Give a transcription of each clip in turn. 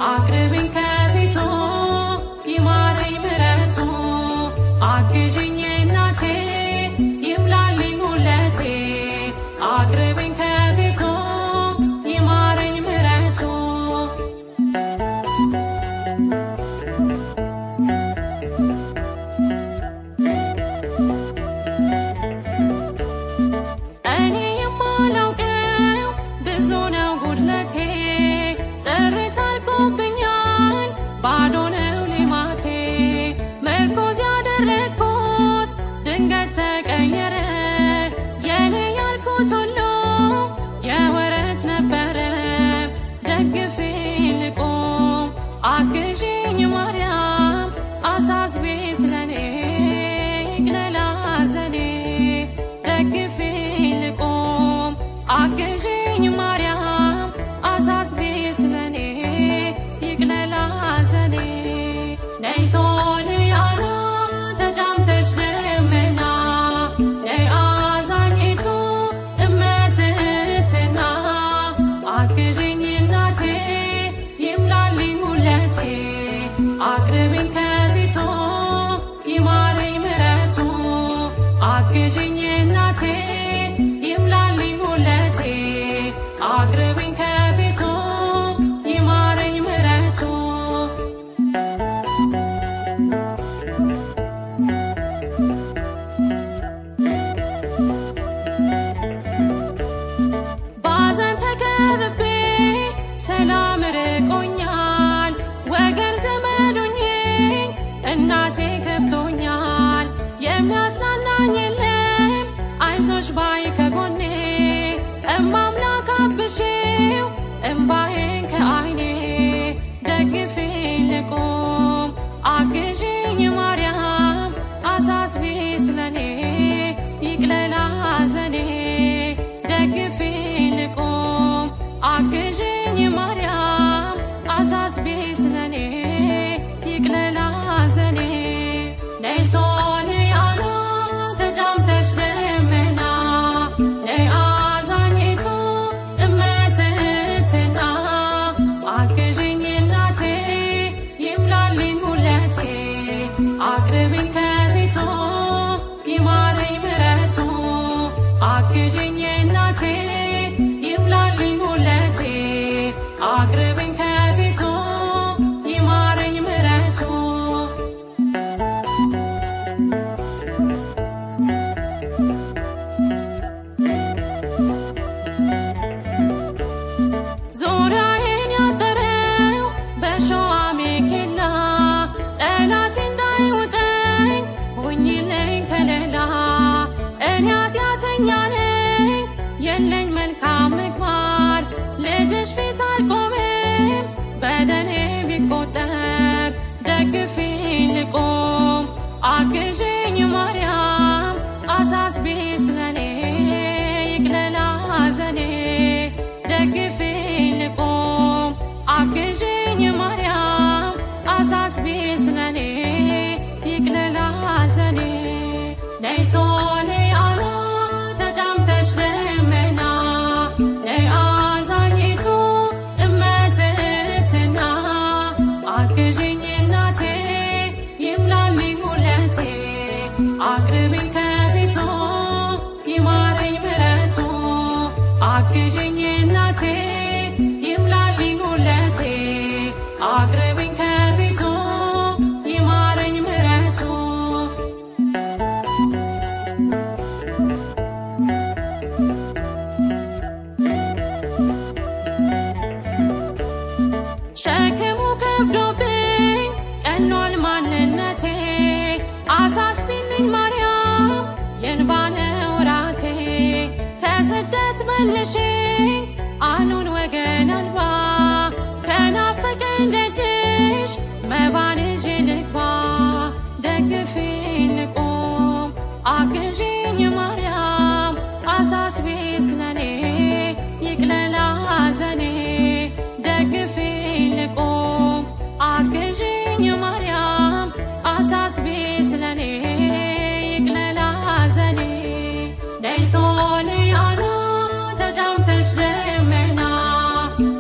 አቅርብኝ ከፊቱ ይማረኝ ምሕረቱ አግዥኝ እናቴ ይምላልኝ ሁለቴ አቅርብኝ ከፊቱ ይማረኝ ምሕረቱ እኔ የማላውቀው ብዙ ነው ጉድለቴ ጥርት አልቆብኛል ባዶ ነው ሌማቴ ምርኮዝ ያደረግኩት ድንገት ተቀየረ የኔ ያልኩት ሁሉ የወረት ነበረ ደግፌ ልቆም አግዥኝ ማርያም አሳስቤ ስለኔ ይቅለል ሐዘኔ ደግፌ ልቆም አግዥኝ ማርያም አሳስቤ ስለኔ ይቅለል ሐዘኔ ነይ ሶልያና ተጫምተሽ ደመና ነይ አዛኝቱ እመትህትና አግዥኝ እናቴ ይምላልኝ ሁለቴ አቅርብኝ ከፊቱ ይማረኝ ምሕረቱ አግዥኝ እናቴ ይምላልኝ ሁለቴ አቅርብኝ ከፊቱ ይማረኝ ምሕረቱ ባዘን ተከብቤ ሰላም ርቆኛል ወገን ዘመዱኝኝ እናቴ ከፍቶኛል የሚያጽናናኝ የለም አይዞሽ ባይ ከጎኔ እማምላክ አብሼው እምባዬን ከዓይኔ ደግፌ ልቆም አግዥኝ ማርያም አሳስቤ ስለኔ ይቅለል ሐዘኔ ደግፌ ልቆም አግዥኝ ማርያም አሳስቤ ስለኔ ይቅለል ሐዘኔ ነይ ሶልያና ተጫምተሽ ደመና ነይ አዛኝቱ እመትህትና አግዥኝ እናቴ ይምላልኝ ሁለቴ አቅርብኝ ከፊቱ ይማረኝ ምሕረቱ አግዥኝ እናቴ ይምላልኝ ሁለቴ አቅርብኝ ከፊቱ ይማረኝ ምሕረቱ ዙሪያዬን ያጠረው በሾህ አሜኬላ ጠላቴ እንዳይውጠኝ ሁኚልኝ ከለላ እኔ ኃጢአተኛ ነኝ የለኝ መልካም ምግባር ልጅሽ ፊት አልቆምም በደሌ ቢቆጠር ደግፌ ልቆም አግዥኝ ማርያም አሳስቤ ስለኔ ይቅለል ሐዘኔ ደግፌ ልቆም አግዥኝ ማርያም አሳስቤ ስለኔ ይቅለል ሐዘኔ ነይ ሶልያና ተጫምተሽ ደመና ነይ አዛኝቱ እመትህትና አግዥኝ እናቴ ይምላልኝ ሁለቴ አቅርብኝ ከፊቱ ይማረኝ ምሕረቱ አግዥኝ እናቴ ይምላልኝ ሁለቴ አቅርብኝ ከፊቱ ይማረኝ ምሕረቱ ሸክሙ ከብዶብኝ ቀኗል ማንነቴ አሳስቢልኝ ማርያም የእንባ ነው ራቴ ከስደት መልሽኝ አኑን ወገን አልባ ከናፈቀኝ ደጅሽ መባን ይዤ ልግባ ደግፌ ልቆም አግዥኝ ማርያም አሳስቤ ስለኔ ይቅለል ሐዘኔ ደግፌ ልቆም አግዥኝ ማርያም አሳስቤ ስለኔ ይቅለል ሐዘኔ ነይ ሶልያና ተጫምተሽ ደመና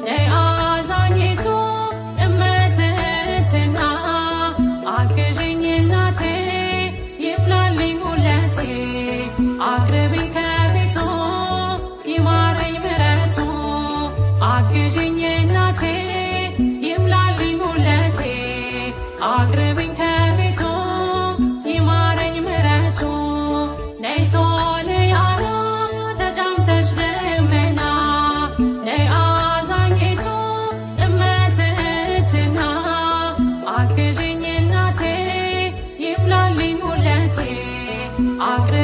ነይ አዛኝቱ አቅርቤ